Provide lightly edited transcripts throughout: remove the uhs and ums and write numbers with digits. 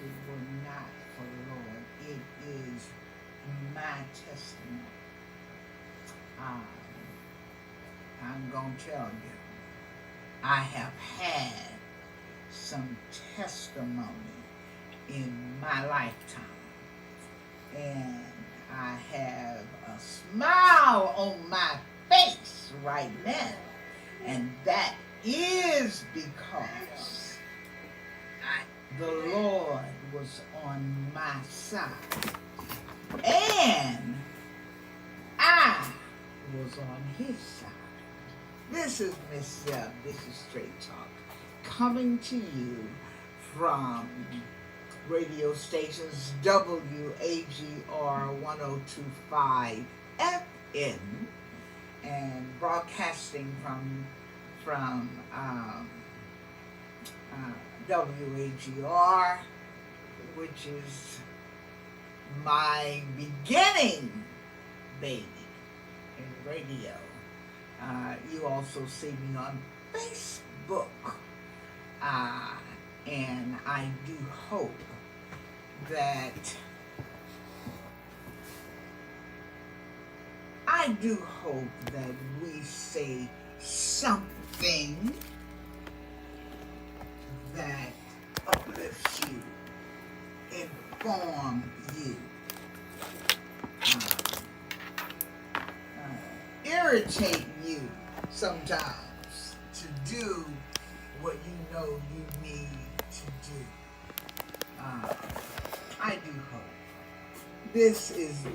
it were not for the Lord. It is my testimony. Um, I'm going to tell you, I have had some testimony in my lifetime. And I have a smile on my face right now. And that is because the Lord was on my side. And I was on his side. This is Miss Zeb. This is Straight Talk. Coming to you from radio stations WAGR 1025 FM and broadcasting from WAGR, which is my beginning baby in radio. You also see me on Facebook, and I do hope that we say something that uplifts you, inform you, irritate you sometimes to do what you know you need to do. I do hope.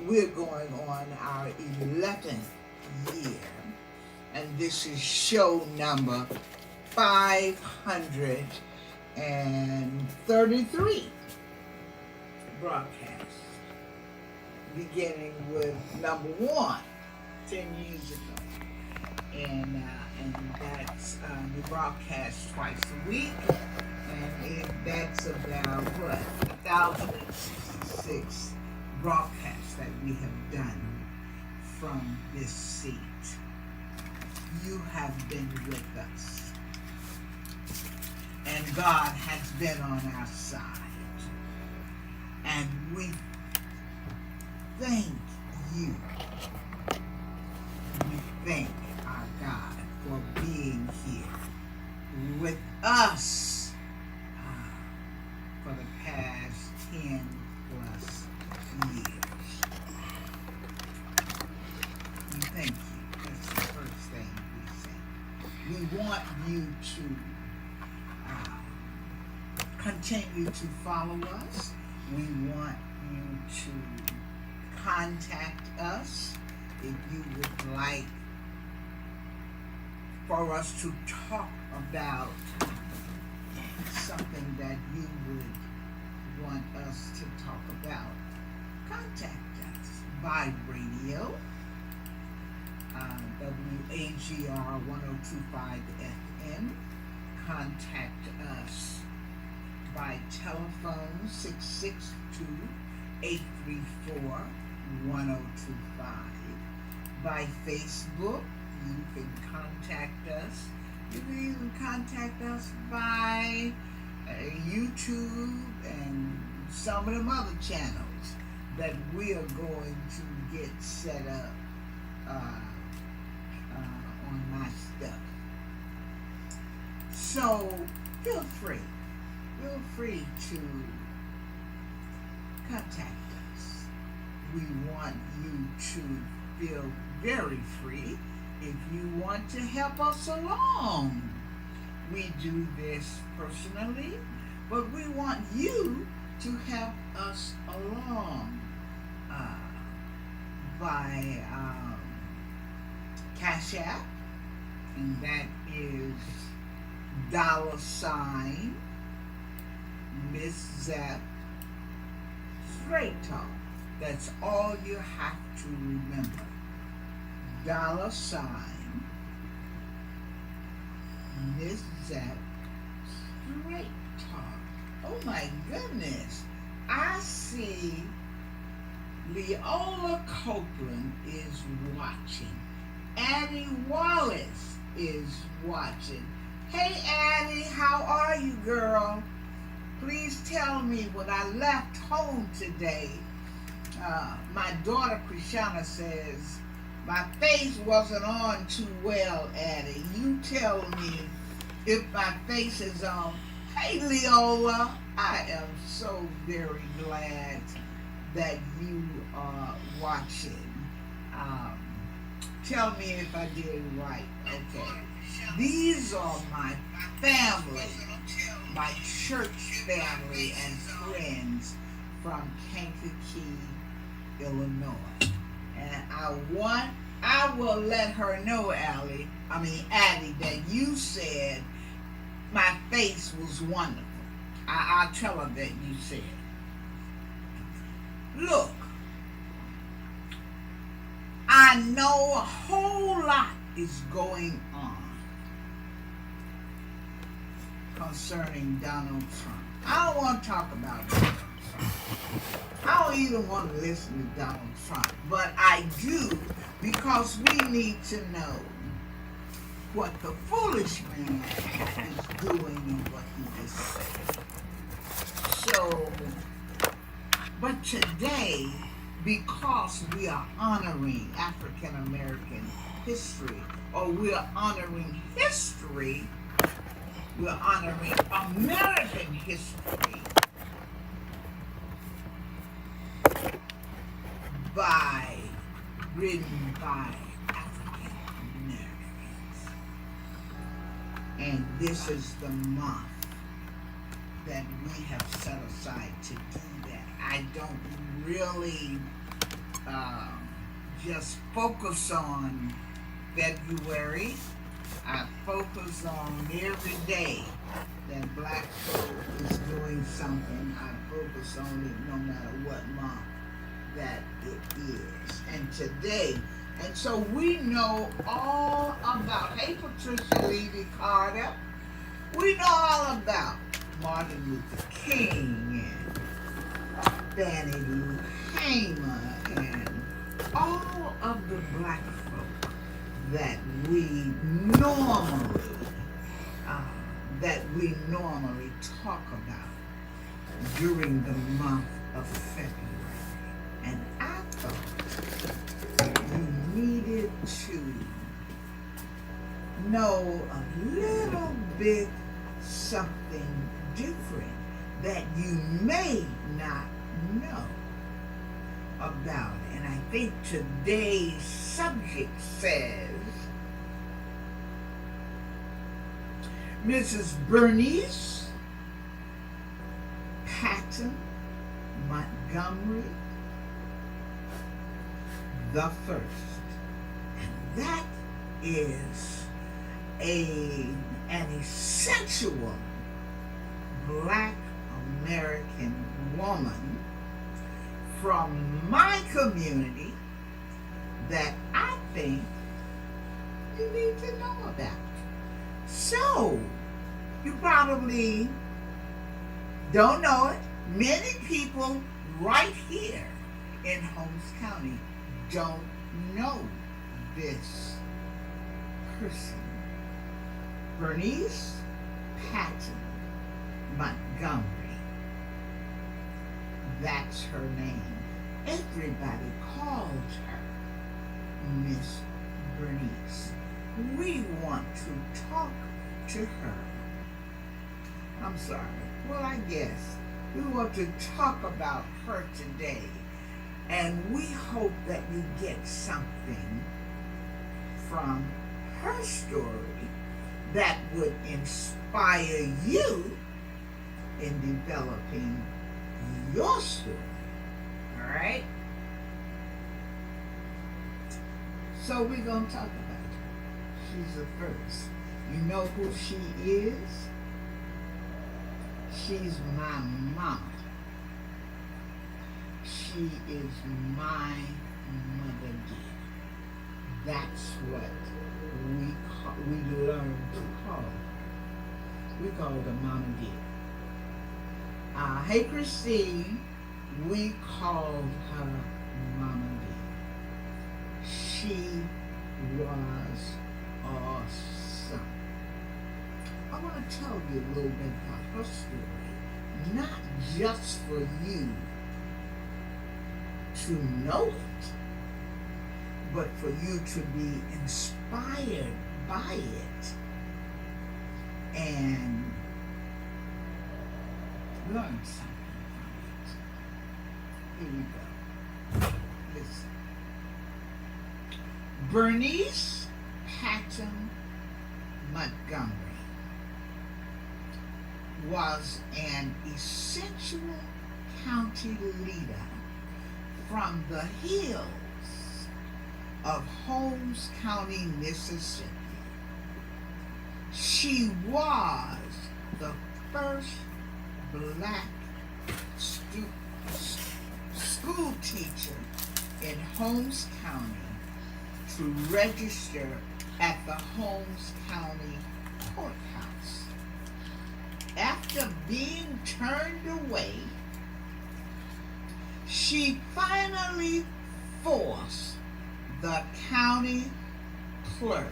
We're going on our 11th year, and this is show number 533 broadcast, beginning with number 1 10 years ago. And that's we broadcast twice a week, and that's about 1,066 broadcasts that we have done from this seat. You have been with us, and God has been on our side, and we thank you. We thank our God for being here with us for the past 10 plus years. We thank you. That's the first thing we say. We want you to continue to follow us. We want you to contact us if you would like for us to talk about something that you would want us to talk about. Contact us by radio, WAGR 1025 FM. Contact us by telephone 662-834-1025. By Facebook, you can contact us. You can even contact us by YouTube and some of them other channels that we are going to get set up on my stuff. So feel free to contact us. We want you to feel very free if you want to help us along. We do this personally, but we want you to help us along by Cash App, and that is $ Miss Zep Straight Talk. That's all you have to remember. $ Miss Zep Straight Talk. Oh my goodness. I see Leola Copeland is watching. Addie Wallace is watching. Hey Addie, how are you, girl? Please tell me, when I left home today, my daughter Krishana says, my face wasn't on too well, Addie. You tell me if my face is on. Hey, Leola, I am so very glad that you are watching. Tell me if I did it right. Okay. These are my family, my church family and friends from Kankakee, Illinois. And I will let her know, Addie, that you said my face was wonderful. I'll tell her that you said. Look, I know a whole lot is going on concerning Donald Trump. I don't want to talk about Donald Trump. I don't even want to listen to Donald Trump, but I do, because we need to know what the foolish man is doing and what he is saying. So, but today, because we are honoring African American history, or we are honoring history, we are honoring American history written by African Americans. And this is the month that we have set aside to do that. I don't really just focus on February. I focus on every day that Black folk is doing something. I focus on it no matter what month that it is. And today, and so we know all about, hey Patricia Levy Carter, we know all about Martin Luther King and Fannie Lou Hamer and all of the Black folk that we normally talk about during the month of February. And I thought you needed to know a little bit something different that you may not know about it. And I think today's subject says, Mrs. Bernice Patton Montgomery the first. And that is an essential Black American woman from my community that I think you need to know about. So, you probably don't know it. Many people right here in Holmes County don't know this person. Bernice Patton Montgomery. That's her name. Everybody calls her Miss Bernice. We want to talk to her. I'm sorry. Well, I guess we want to talk about her today. And we hope that you get something from her story that would inspire you in developing your story. All right? So we're going to talk about her. She's the first. You know who she is? She's my mama. She is my mother dear. That's what we learn to call her. We call her Mama dear. Hey Christine, we called her Mama dear. She was awesome. I want to tell you a little bit about her story. not just for you to know it, but for you to be inspired by it and learn something from it. Here we go. Listen. Bernice Patton Montgomery was an essential county leader from the hills of Holmes County, Mississippi. She was the first black school teacher in Holmes County to register at the Holmes County Courthouse. After being turned away, she finally forced the county clerk,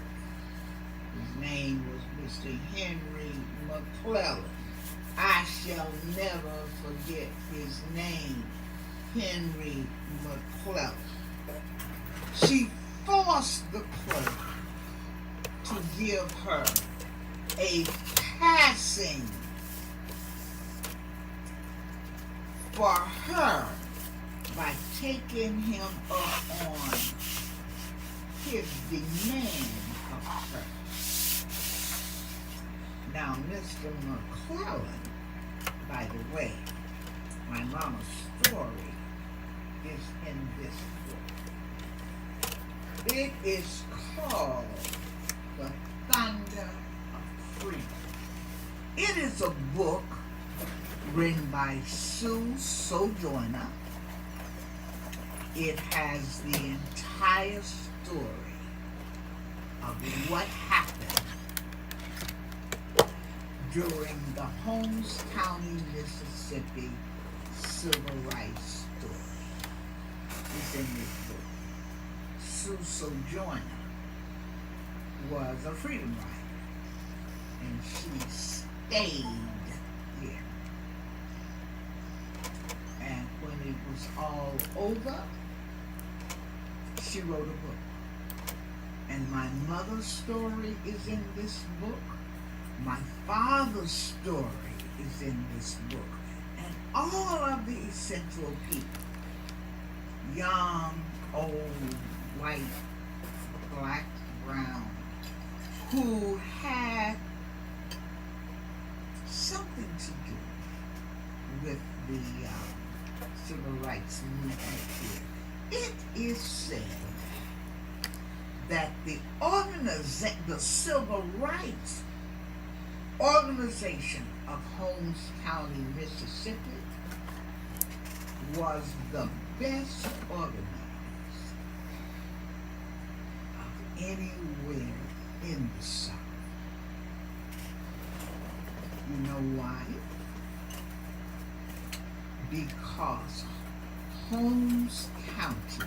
his name was Mr. Henry McClellan. I shall never forget his name, Henry McClellan. She forced the clerk to give her a passing for her by taking him up on his demand of her. Now, Mr. McClellan, by the way, my mama's story is in this book. It is called The Thunder of Freedom. It is a book written by Sue Sojourner. It has the entire story of what happened during the Holmes County, Mississippi civil rights story. It's in this book. Sue Sojourner was a freedom rider, and she stayed here. And when it was all over, she wrote a book. And my mother's story is in this book. My father's story is in this book. And all of the essential people, young, old, white, black, brown, who had something to do with the civil rights movement here. It is said that the civil rights organization of Holmes County, Mississippi was the best organized of anywhere in the South. You know why? Because Holmes County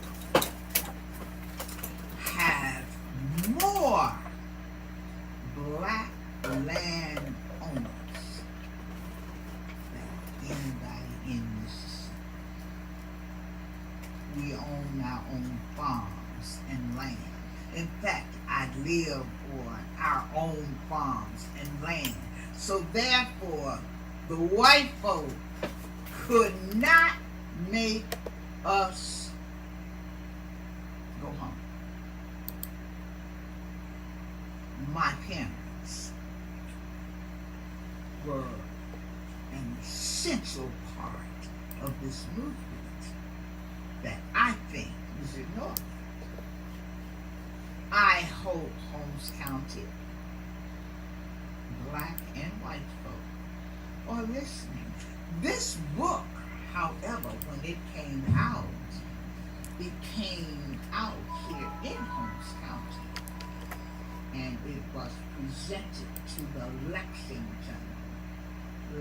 has more black land owners than anybody in Mississippi. We own our own farms and land. In fact, I live on our own farms and land. So therefore, the white folk could not make us go home. My parents were an essential part of this movement that I think was ignored. I hope Holmes County, black and white folk, are listening. This book, however, when it came out here in Holmes County, and it was presented to the Lexington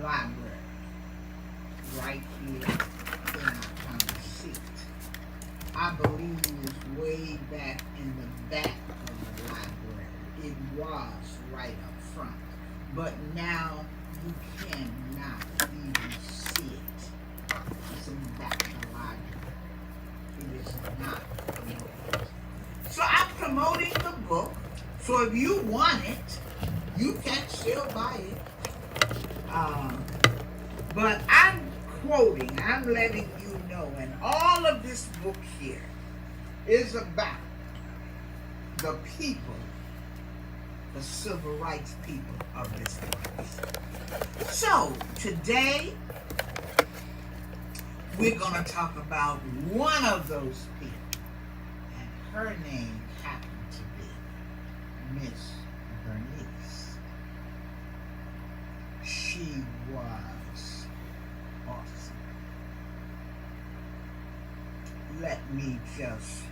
Library right here in our county seat. I believe it was way back in the back of the library. It was right up front. but now you cannot even see it. It's in the back of the library. It is not promoted. So I'm promoting the book. So if you want it, you can still buy it. But I'm quoting, I'm letting you know, and all of this book here is about the people, the civil rights people of this place. So today, we're going to talk about one of those people, and her name happened to be Miss Bernice. She was awesome. Let me just,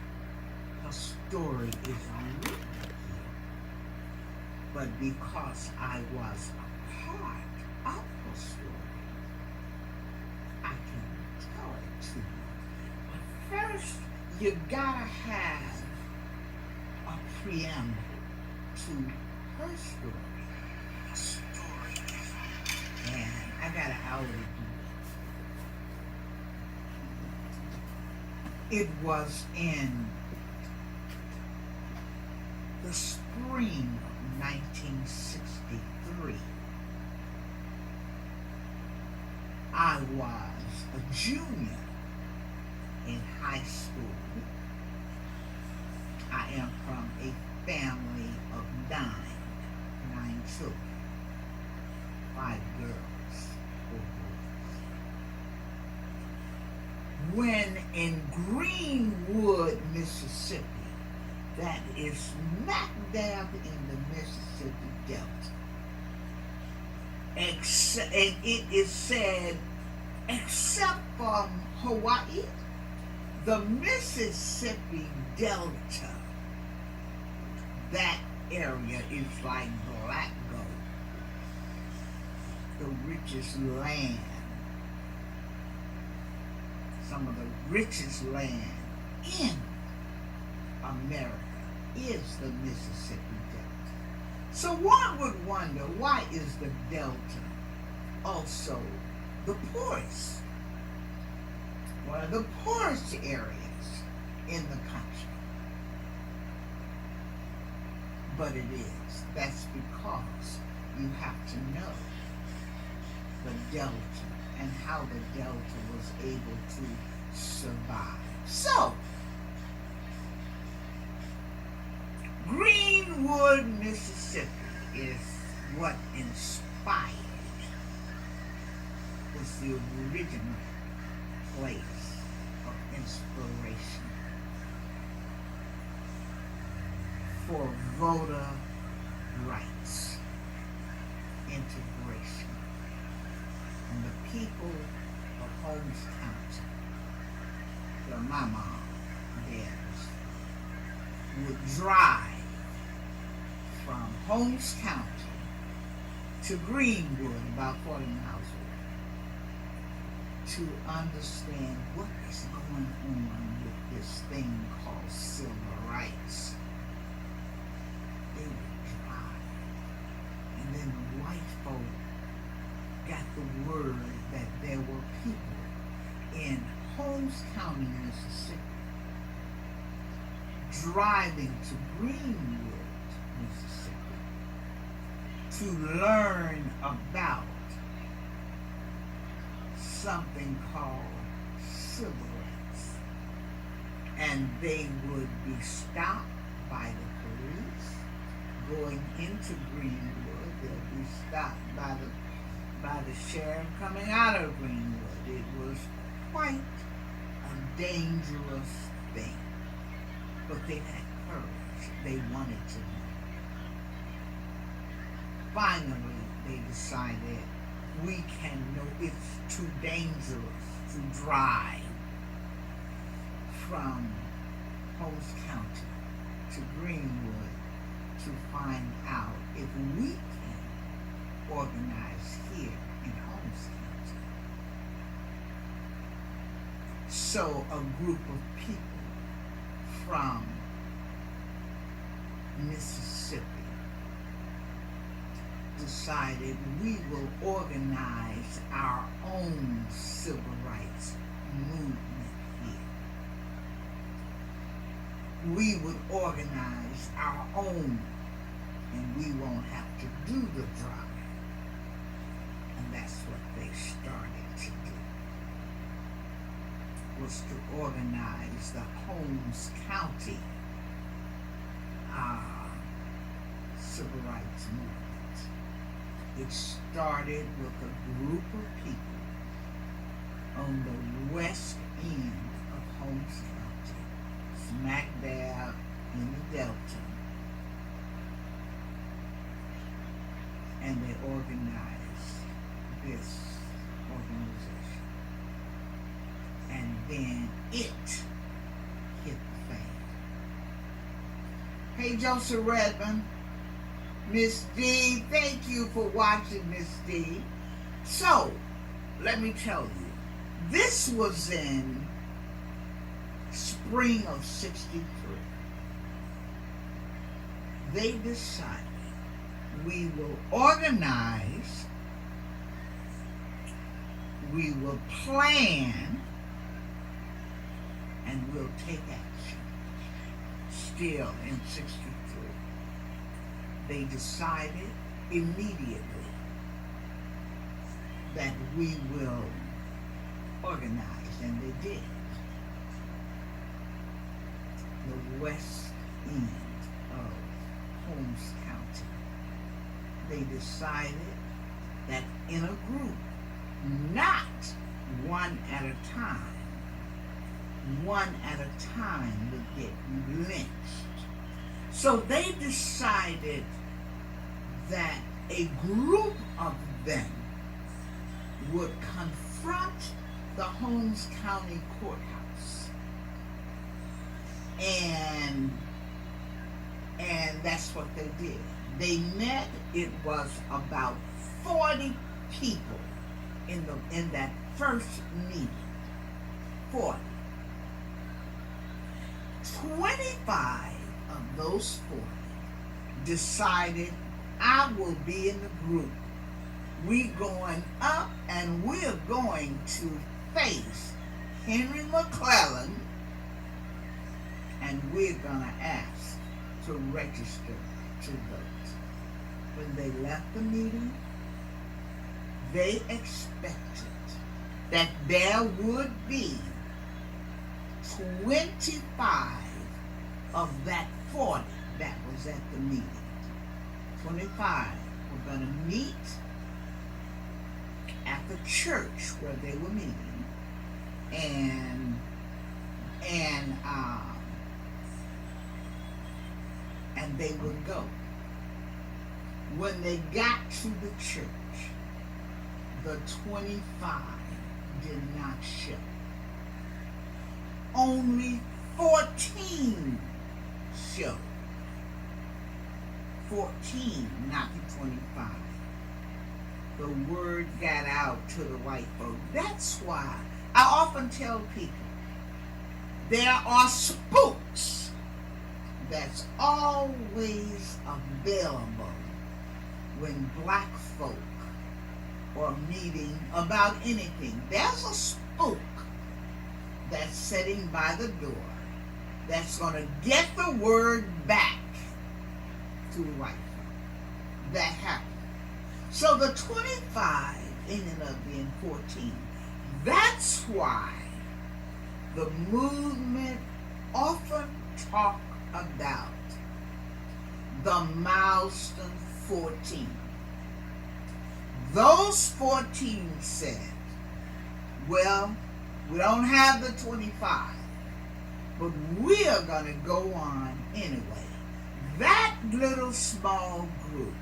her story is written here, but because I was a part of her story, I can tell it to you. But first, you gotta have a preamble to her story. A story. And I got an hour to do it. It was in the spring of 1963. I was a junior in high school. I am from a family of nine children, 5 girls, 4 boys. When in Greenwood, Mississippi, that is smack dab in the Mississippi Delta, and it is said, except for Hawaii, the Mississippi Delta, that area is like black gold, the richest land, some of the richest land in America is the Mississippi Delta. So one would wonder, why is the Delta also the poorest? One of the poorest areas in the country. But it is. That's because you have to know the Delta and how the Delta was able to survive. So, Greenwood, Mississippi is what inspired, was the original place of inspiration for voter rights, integration. And the people of Holmes County, where my mom lives, would drive from Holmes County to Greenwood, about 40 miles away, to understand what is going on with this thing called civil rights. They would drive, and then the white folk got the word that there were people in Holmes County, Mississippi, driving to Greenwood, Mississippi, to learn about something called civil rights. And they would be stopped by the police going into Greenwood. They'll be stopped by the sheriff coming out of Greenwood. It was quite a dangerous thing. But they had courage. They wanted to know. Finally, they decided, we can know it's too dangerous to drive from Holmes County to Greenwood to find out if we can organize here in Holmes County. So a group of people from Mississippi decided we will organize our own civil rights movement here. We would organize our own, and we won't have to do the drama. And that's what they started to do, was to organize the Holmes County civil rights movement. It started with a group of people on the west end of Holmes County, smack dab in the Delta, and they organized this organization. And then it hit the fan. Hey, Joseph Redmond, Miss D, thank you for watching, Miss D. So, let me tell you, this was in spring of '63. They decided we will organize, we will plan, and we'll take action. Still in '63. They decided immediately that we will organize, and they did. The west end of Holmes County. They decided that in a group, not one at a time would get lynched. So they decided that a group of them would confront the Holmes County Courthouse. And that's what they did. They met. It was about 40 people in that first meeting. 40. 25 of those 40 decided, I will be in the group. We're going up and we're going to face Henry McClellan, and we're going to ask to register to vote. When they left the meeting, they expected that there would be 25 of that 40 that was at the meeting. 25 were going to meet at the church where they were meeting, and they would go. When they got to the church, the 25 did not show. Only 14 showed. 14, not the 25. The word got out to the white folk. That's why I often tell people there are spooks that's always available when black folk are meeting about anything. There's a spook that's sitting by the door that's going to get the word back to the white folk. That happened. So the 25 ended up being 14. That's why the movement often talk about the milestone 14. Those 14 said, well, we don't have the 25, but we're going to go on anyway. That little small group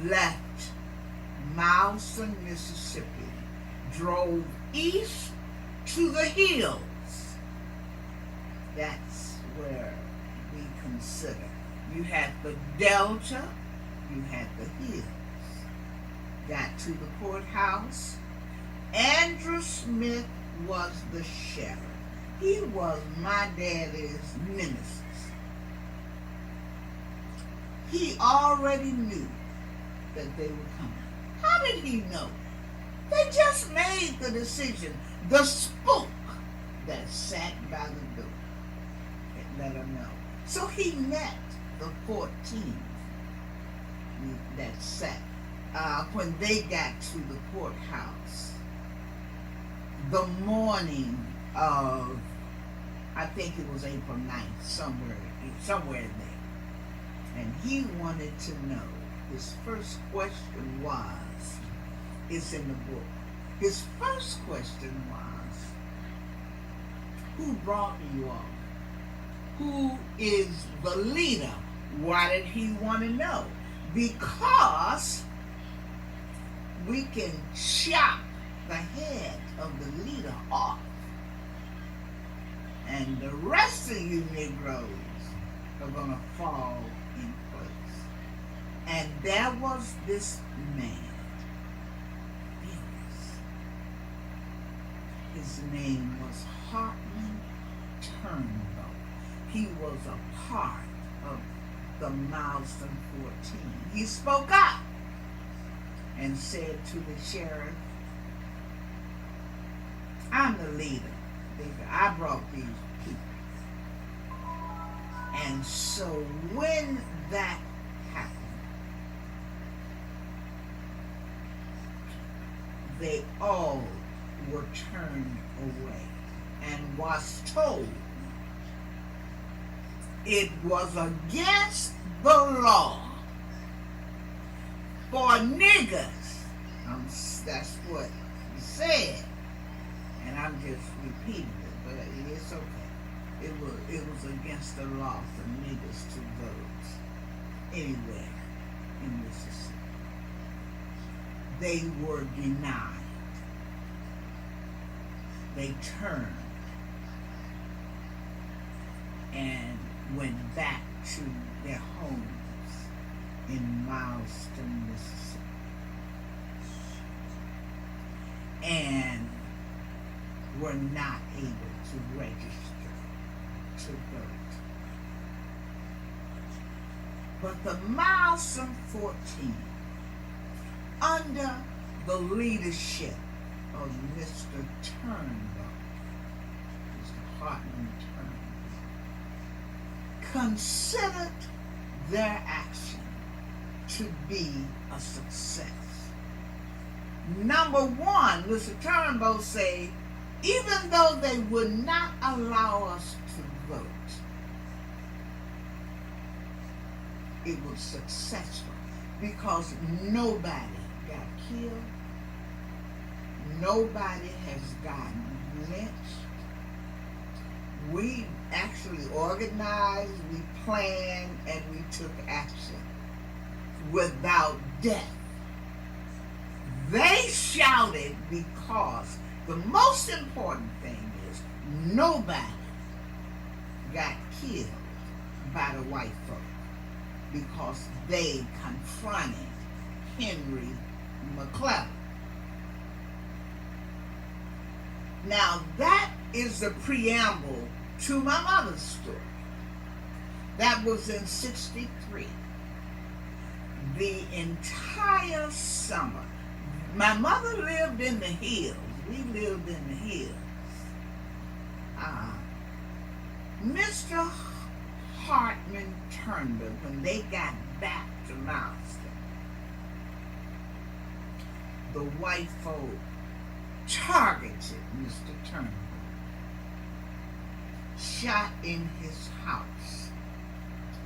left Milestone, Mississippi, drove east to the hills. That's where we consider. You had the Delta, you had the hills. Got to the courthouse. Andrew Smith was the sheriff. He was my daddy's nemesis. He already knew that they were coming. How did he know? They just made the decision. The spook that sat by the door, it let him know. So he met the 14th that sat when they got to the courthouse the morning of, I think it was April 9th, somewhere there. And he wanted to know, his first question was, it's in the book. His first question was, who brought you all? Who is the leader? Why did he want to know? Because we can chop the head of the leader off, and the rest of you Negroes are going to fall in place. And there was this man, his name was Hartman Turnbull. He was a part of the Milestone 14. He spoke up and said to the sheriff, I'm the leader. I brought these people. And so when that happened, they all were turned away and was told it was against the law for niggers. That's what he said, and I'm just repeating it, but it's okay. It was against the law for niggers to vote anywhere in Mississippi. They were denied. They turned and went back to their homes in Milestone, Mississippi, and were not able to register to vote. But the Milestone 14, under the leadership of Mr. Turnbull, Mr. Hartman Turnbull, considered their action to be a success. Number one, Mr. Turnbull said, even though they would not allow us to vote, it was successful because nobody got killed. Nobody has gotten lynched. We actually organized, we planned, and we took action without death. They shouted because the most important thing is nobody got killed by the white folk because they confronted Henry McClellan. Now that is the preamble to my mother's story. That was in '63. The entire summer. My mother lived in the hills. We lived in the hills. Mr. Hartman Turnbull, when they got back to Milestone, the white folk targeted Mr. Turnbull, shot in his house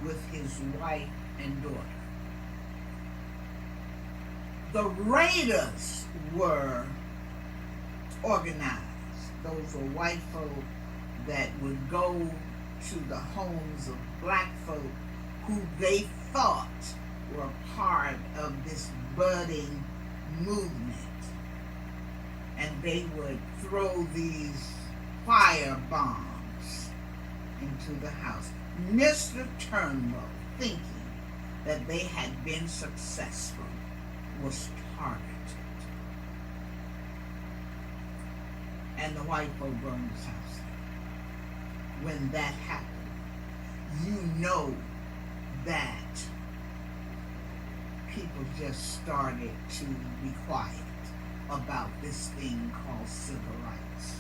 with his wife and daughter. The raiders were organized. Those were white folk that would go to the homes of black folk who they thought were part of this budding movement. And they would throw these fire bombs into the house. Mr. Turnbull, thinking that they had been successful, was targeted. And the white folk burned his house. When that happened, you know that people just started to be quiet about this thing called civil rights.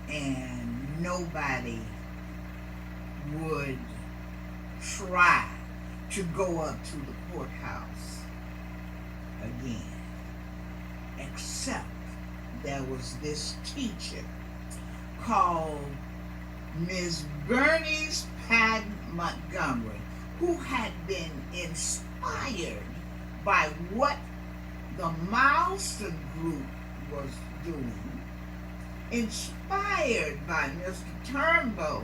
And nobody would try to go up to the courthouse again, except there was this teacher called Miss Bernice Patton Montgomery, who had been inspired by what the Milestone Group was doing, inspired by Mr. Turnbull,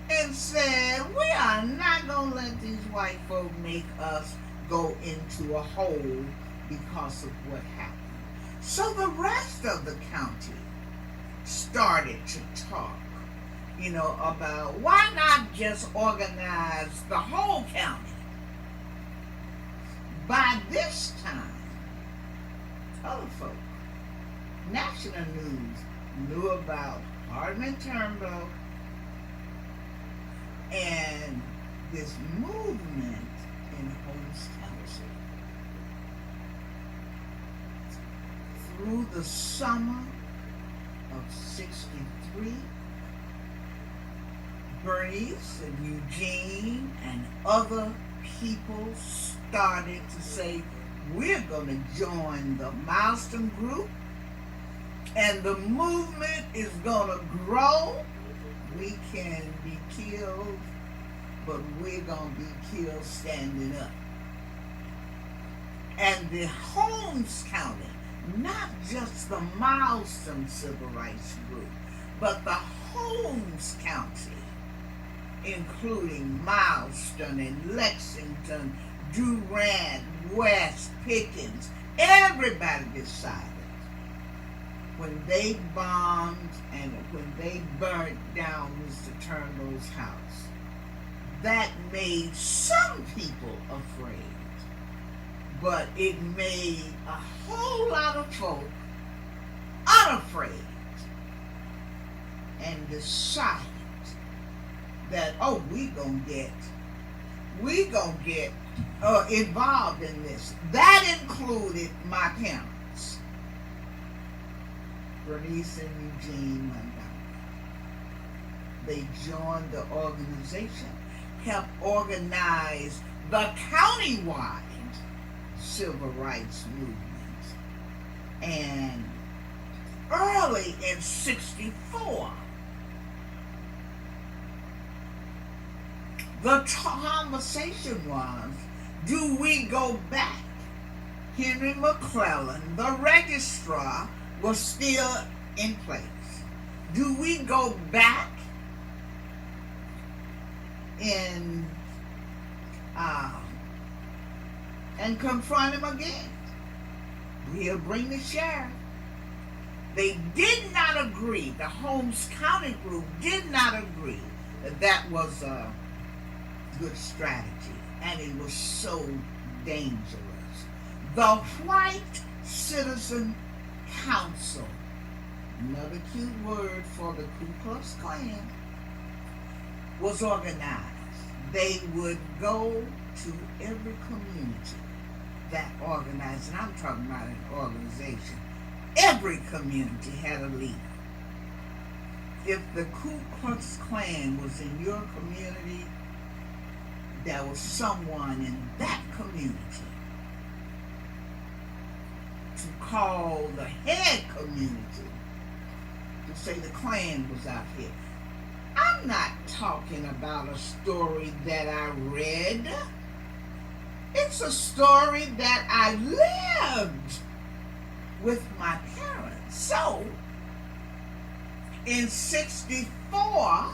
and said, we are not going to let these white folk make us go into a hole because of what happened. So the rest of the county started to talk, about why not just organize the whole county. By this time, other folk, national news, knew about Hardman Turnbull and this movement in Holmes County. Through the summer of '63, Bernice and Eugene and other people started to say, we're going to join the Milestone Group, and the movement is going to grow. We can be killed, but we're going to be killed standing up. And the Holmes County, not just the Milestone Civil Rights Group, but the Holmes County, including Milestone and Lexington, Durant, West, Pickens, everybody decided when they bombed and when they burnt down Mr. Turnbull's house, that made some people afraid, but it made a whole lot of folk unafraid and decided that, we gonna get involved in this. That included my parents, Bernice and Eugene Montgomery. They joined the organization, helped organize the countywide civil rights movement. And early in '64, the conversation was, do we go back? Henry McClellan, the registrar, was still in place. Do we go back and confront him again? We'll bring the sheriff. They did not agree. The Holmes County group did not agree that that was a good strategy, and it was so dangerous. The White Citizen Council, another cute word for the Ku Klux Klan, was organized. They would go to every community that organized, and I'm talking about an organization. Every community had a leader. If the Ku Klux Klan was in your community, there was someone in that community to call the head community to say the Klan was out here. I'm not talking about a story that I read. It's a story that I lived with my parents. So, in '64,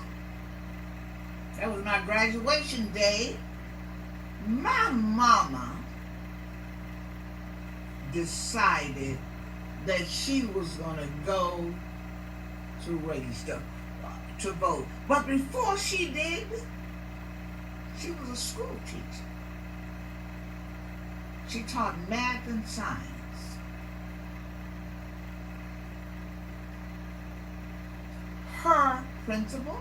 that was my graduation day, my mama decided that she was going to go to register to vote. But before she did, she was a school teacher. She taught math and science. Her principal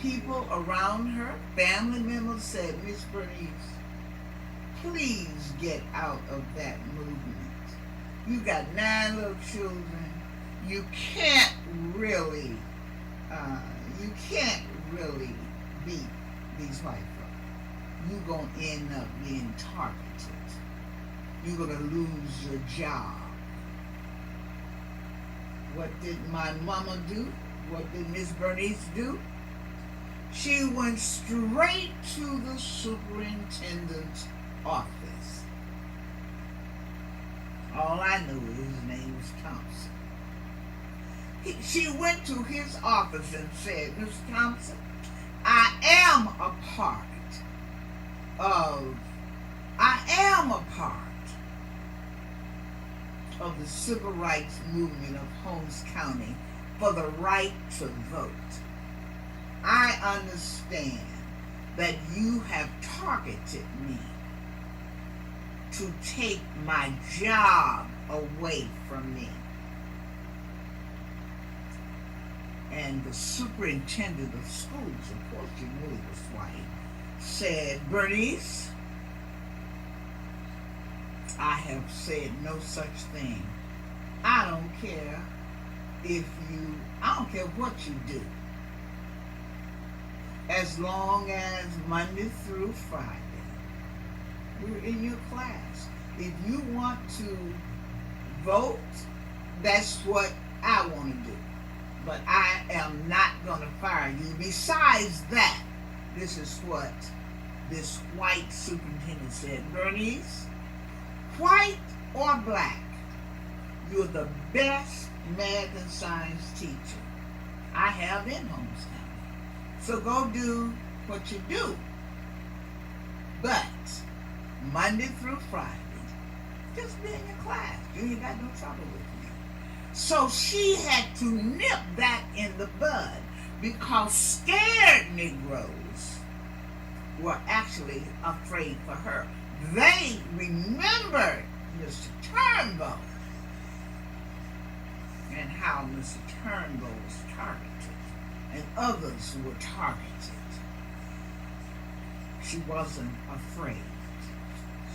people around her, family members, said, Miss Bernice, please get out of that movement. You got 9 little children. You can't really beat these white folks. You're going to end up being targeted. You're going to lose your job. What did my mama do? What did Miss Bernice do? She went straight to the superintendent's office. All I knew is his name was Thompson. She went to his office and said, Mr. Thompson, I am a part of the civil rights movement of Holmes County for the right to vote. I understand that you have targeted me to take my job away from me. And the superintendent of schools, of course you knew he was white, said, Bernice, I have said no such thing. I don't care what you do. As long as Monday through Friday, you're in your class. If you want to vote, that's what I want to do. But I am not going to fire you. Besides that, this is what this white superintendent said. Bernice, white or black, you're the best math and science teacher I have in Holmes County. So go do what you do. But Monday through Friday, just be in your class. You ain't got no trouble with me. So she had to nip that in the bud because scared Negroes were actually afraid for her. They remembered Mr. Turnbull and how Mr. Turnbull was targeted and others were targeted. She wasn't afraid.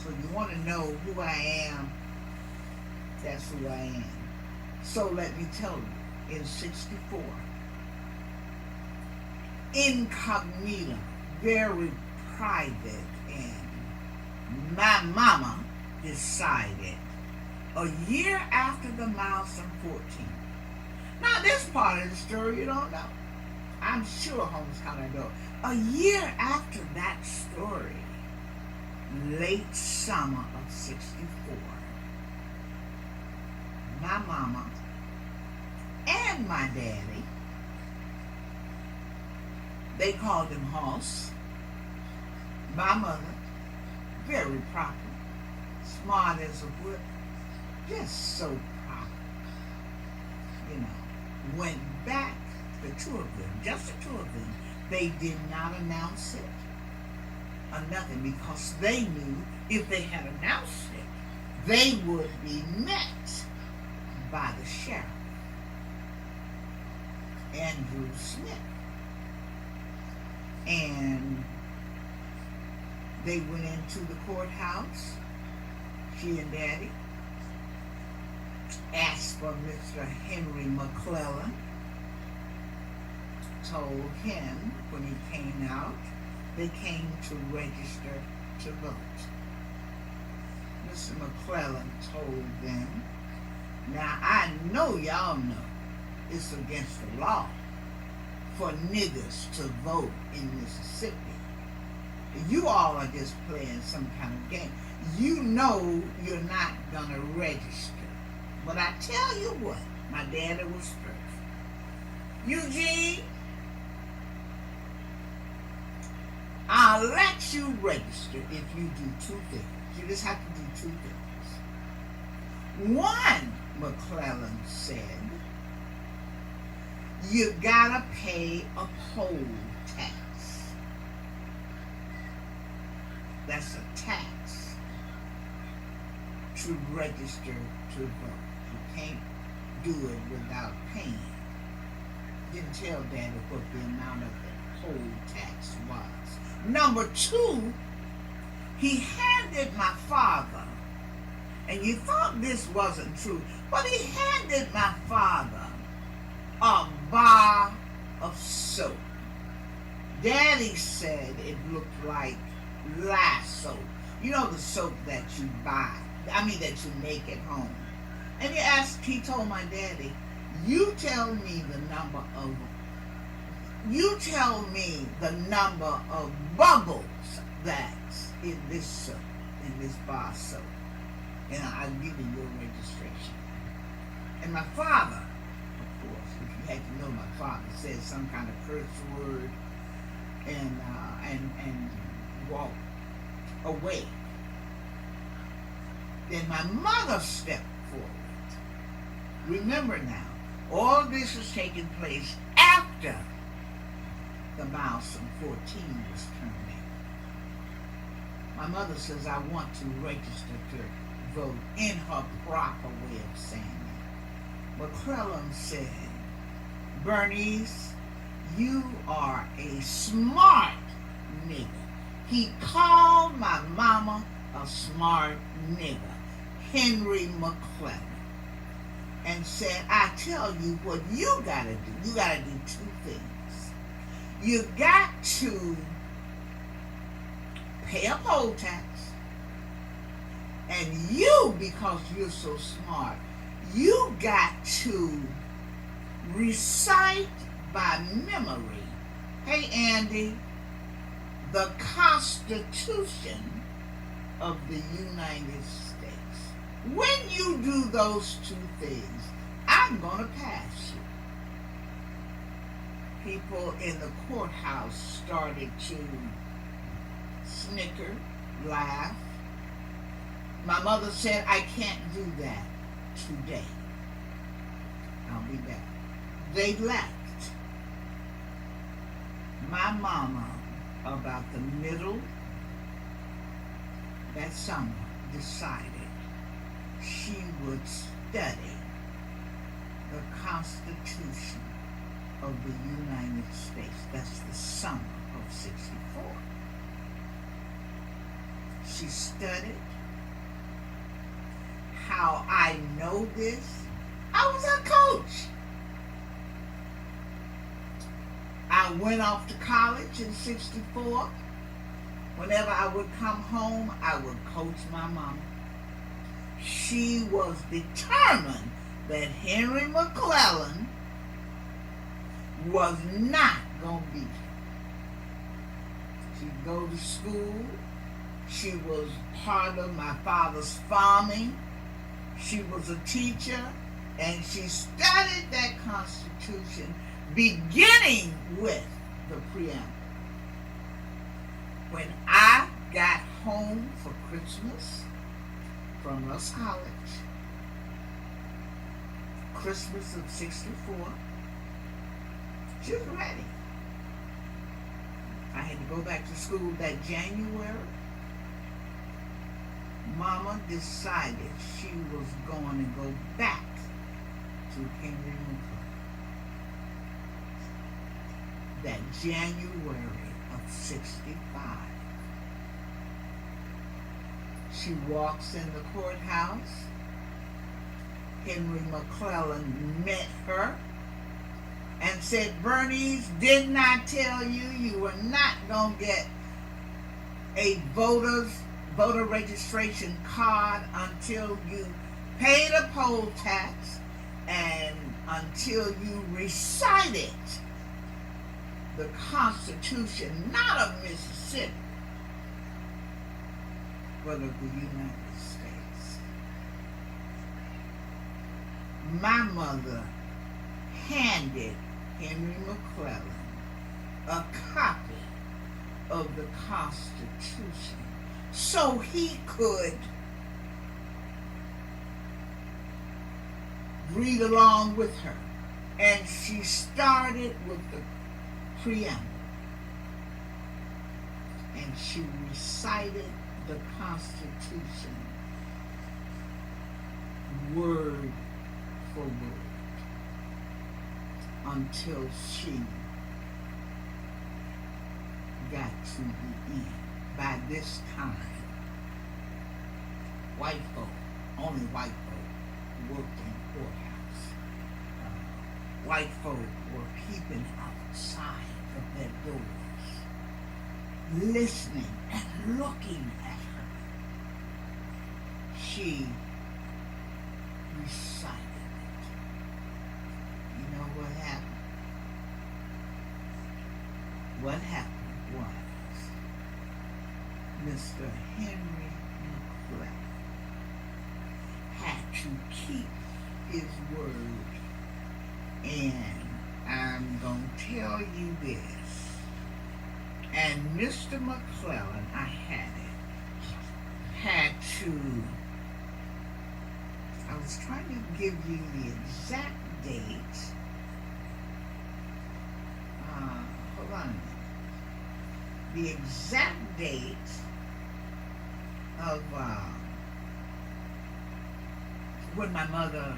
So you want to know who I am? That's who I am. So let me tell you, in 64, incognito, very private, and my mama decided a year after the milestone 14. Now this part of the story you don't know. I'm sure Holmes County know. A year after that story, late summer of 64, my mama and my daddy, they called him Hoss. My mother, very proper, smart as a whip, just so proper, went back, the two of them, just the two of them. They did not announce it or nothing because they knew if they had announced it, they would be met by the sheriff, Andrew Smith. And they went into the courthouse, she and Daddy, asked for Mr. Henry McClellan, told him when he came out, they came to register to vote. Mr. McClellan told them, now I know y'all know it's against the law for niggers to vote in Mississippi. You all are just playing some kind of game. You know you're not gonna register. But I tell you what, my daddy was first. Eugene, I'll let you register if you do two things. You just have to do two things. One, McClellan said, you gotta pay a poll tax. That's a tax to register to vote. You can't do it without paying. Didn't tell Daddy what the amount of the poll tax was. Number two, he handed my father, and you thought this wasn't true, but he handed my father a bar of soap. Daddy said it looked like Lye soap. You know, the soap that you buy, that you make at home. And he told my daddy, you tell me the number of bubbles that's in this soap, in this bar soap. And I'll give you your registration. And my father, of course, if you had to know, my father said some kind of curse word and walked away. Then my mother stepped forward. Remember now, all this was taking place after the milestone 14 was terminated. My mother says, I want to register to vote, in her proper way of saying that. McClellan said, Bernice, you are a smart nigger. He called my mama a smart nigger, Henry McClellan, and said, I tell you what you gotta do. You gotta do two things. You got to pay a poll tax, and you, because you're so smart, you got to recite by memory, hey Andy, the Constitution of the United States. When you do those two things, I'm going to pass you. People in the courthouse started to snicker, laugh. My mother said, I can't do that today. I'll be back. They left. My mama, about the middle that summer, decided she would study the Constitution of the United States. That's the summer of '64. She studied. How I know this? I was her coach. I went off to college in '64. Whenever I would come home, I would coach my mama. She was determined that Henry McClellan was not going to beat her. She'd go to school. She was part of my father's farming. She was a teacher, and she studied that Constitution beginning with the preamble. When I got home for Christmas from Russ College, Christmas of '64, she was ready. I had to go back to school that January. Mama decided she was going to go back to Henry McClellan that January of '65. She walks in the courthouse. Henry McClellan met her and said, Bernice, didn't I tell you you were not going to get a voter registration card until you paid a poll tax and until you recited the Constitution, not of Mississippi, but of the United States. My mother handed Henry McClellan a copy of the Constitution so he could read along with her. And she started with the preamble. And she recited the Constitution word for word until she got to be in. By this time, white folk, only white folk, worked in the courthouse. White folk were peeping outside of their doors, listening and looking at her. She recited it. You know what happened? What happened was Mr. Henry McClellan had to keep his word, and I'm going to tell you this. And Mr. McClellan, I was trying to give you the exact date. Hold on a minute. The exact date of when my mother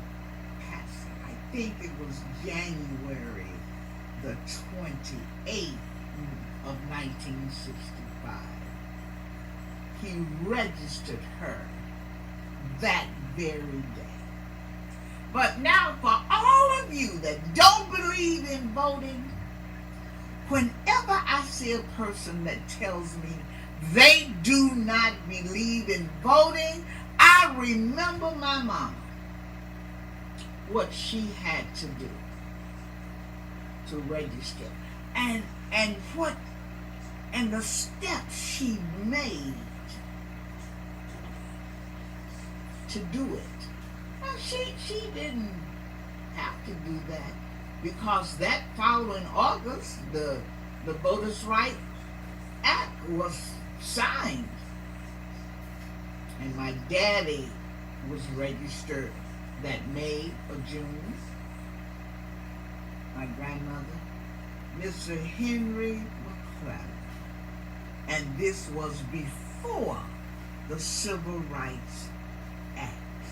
passed. I think it was January the 28th of 1965. He registered her that very day. But now, for all of you that don't believe in voting, whenever I see a person that tells me they do not believe in voting, I remember my mama, what she had to do to register, and the steps she made to do it. Now, she didn't have to do that, because that following August, the Voters' Right Act was signed, and my daddy was registered that May or June. My grandmother, Mr. Henry McClellan, and this was before the Civil Rights Act,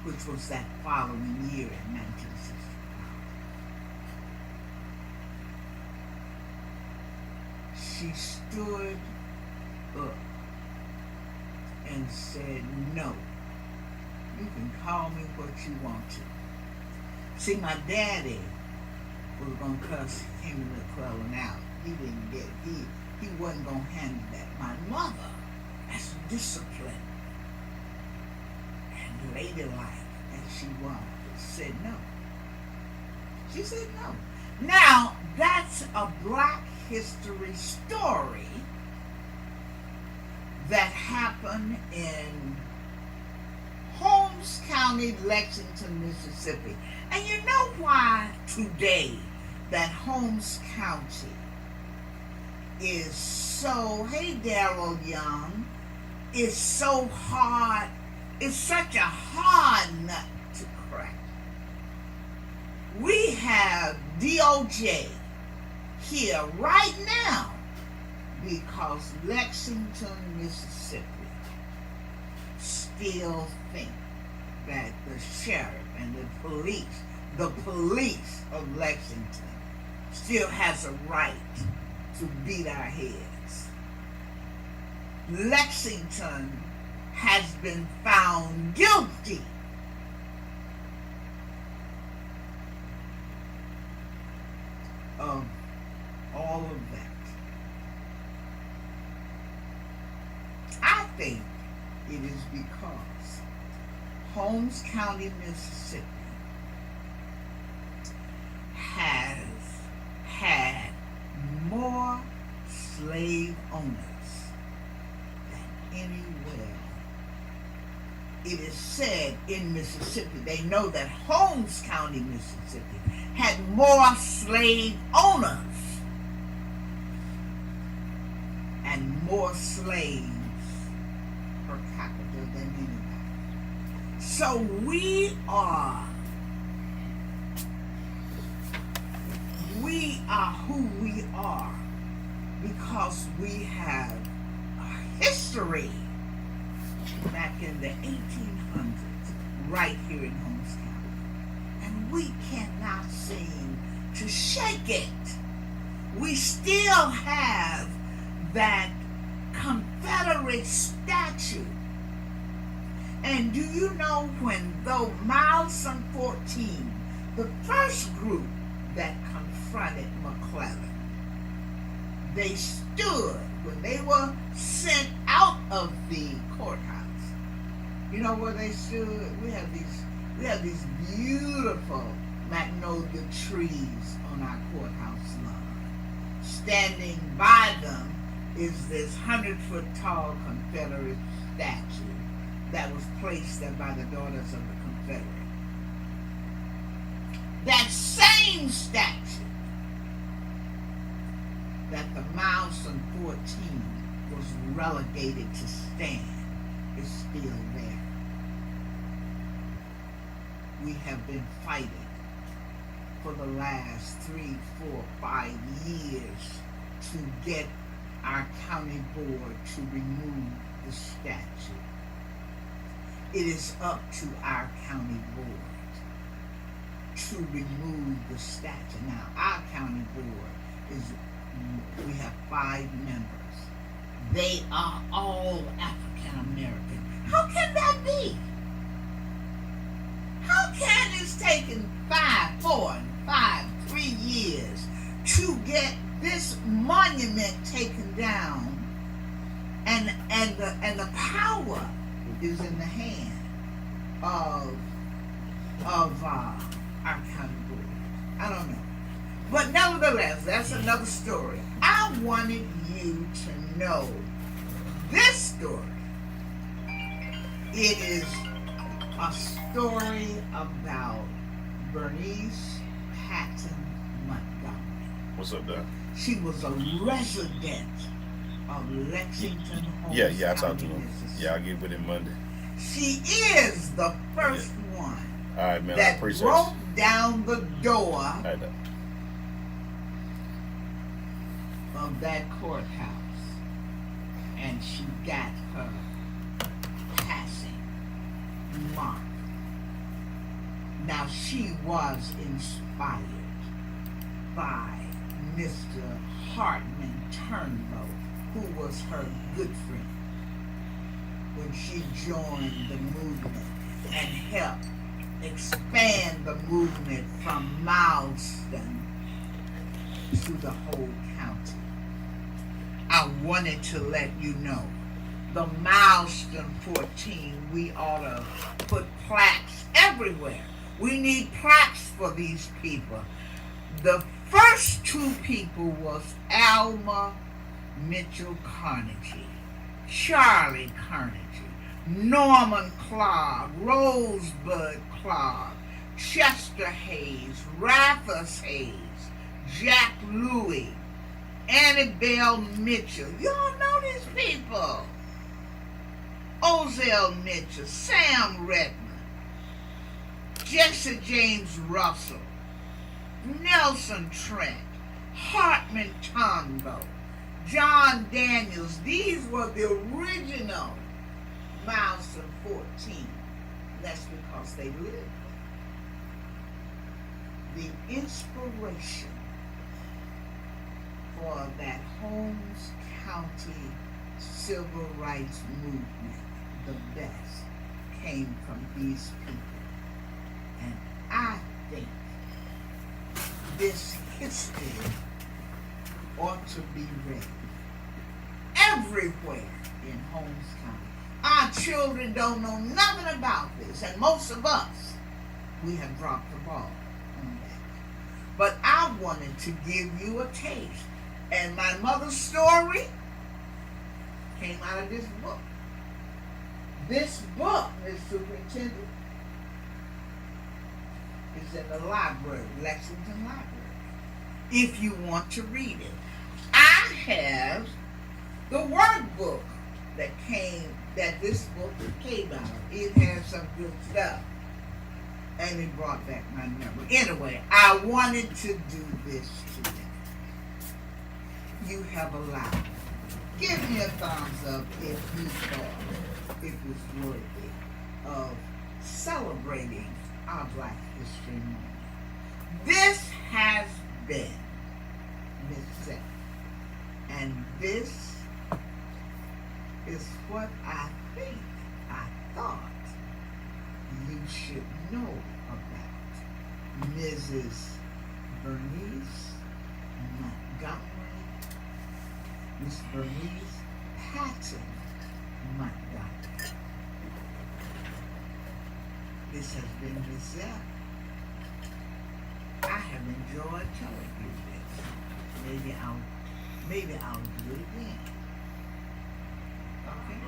which was that following year in 1965. She stood up and said, "No, you can call me what you want to." See, my daddy was going to cuss Henry McClellan out. He didn't get it. He wasn't going to handle that. My mother, as disciplined and ladylike as she was, said no. She said no. Now, that's a Black history story that happened in Holmes County, Lexington, Mississippi. And you know why today that Holmes County is so, hey Darrell Young, is so hard, it's such a hard nut to crack. We have DOJ here right now because Lexington, Mississippi still think that the sheriff and the police of Lexington still has a right to beat our heads. Lexington has been found guilty of all of that. I think it is because Holmes County, Mississippi has had more slave owners than anywhere. It is said in Mississippi, they know that Holmes County, Mississippi had more slave owners and more slaves per capita than anybody. So we are who we are because we have a history back in the 1800s right here in Holmes County. And we cannot seem to shake it. We still have that Confederate statue. And do you know when though Milestone 14, the first group that confronted McClellan, they stood when they were sent out of the courthouse. You know where they stood? We have these beautiful magnolia trees on our courthouse lawn. Standing by them is this 100-foot tall Confederate statue that was placed there by the Daughters of the Confederate. That same statue that the Milestone 14 was relegated to stand is still there. We have been fighting for the last 3, 4, 5 years to get our county board to remove the statue. It is up to our county board to remove the statue. Now, our county board we have 5 members. They are all African American. How can that be? How can it's taken 3 years to get this monument taken down, and the power is in the hand of our county board? I don't know. But nevertheless, that's another story. I wanted you to know this story. It is a story about Bernice Patton Montgomery. What's up, Doc? She was a resident of Lexington, Yeah, I talked to him. Yeah, I'll get with him Monday. She is the first one all right, man, that broke down the door all right, of that courthouse, and she got her passing mark. Now, she was inspired by Mr. Hartman Turnbow, who was her good friend, when she joined the movement and helped expand the movement from Milestone to the whole county. I wanted to let you know, the Milestone 14, we ought to put plaques everywhere. We need plaques for these people. The first 2 people was Alma Mitchell Carnegie, Charlie Carnegie, Norman Clark, Rosebud Clark, Chester Hayes, Rathus Hayes, Jack Louis, Annabelle Mitchell. You all know these people. Ozell Mitchell, Sam Redmond, Jesse James Russell, Nelson Trent, Hartman Turnbow, John Daniels. These were the original Milestone 14. That's because they lived there. The inspiration for that Holmes County civil rights movement, the best, came from these people. And I think this history ought to be read everywhere in Holmes County. Our children don't know nothing about this, and most of us, we have dropped the ball on that. But I wanted to give you a taste. And my mother's story came out of this book. This book, Ms. Superintendent, is in the library, Lexington Library, if you want to read it. I have the workbook that this book came out of. It has some good stuff. And it brought back my memory. Anyway, I wanted to do this today. You have allowed. Give me a thumbs up if you thought it was worthy of celebrating our Black History Month. This has been Miss Seth, and this what I think, I thought you should know about Mrs. Bernice Montgomery, Miss Bernice Patton Montgomery. This has been Miss Zep. I have enjoyed telling you this. Maybe I'll do it again. Okay?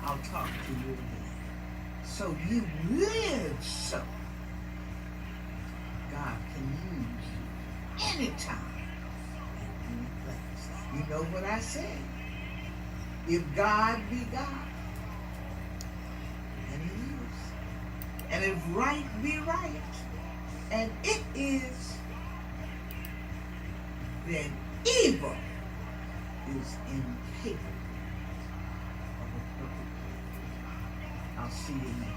I'll talk to you again. So you live so God can use you anytime and any place. You know what I said? If God be God, and He is, and if right be right, and it is, then evil is incapable of a perfect. I'll see you next.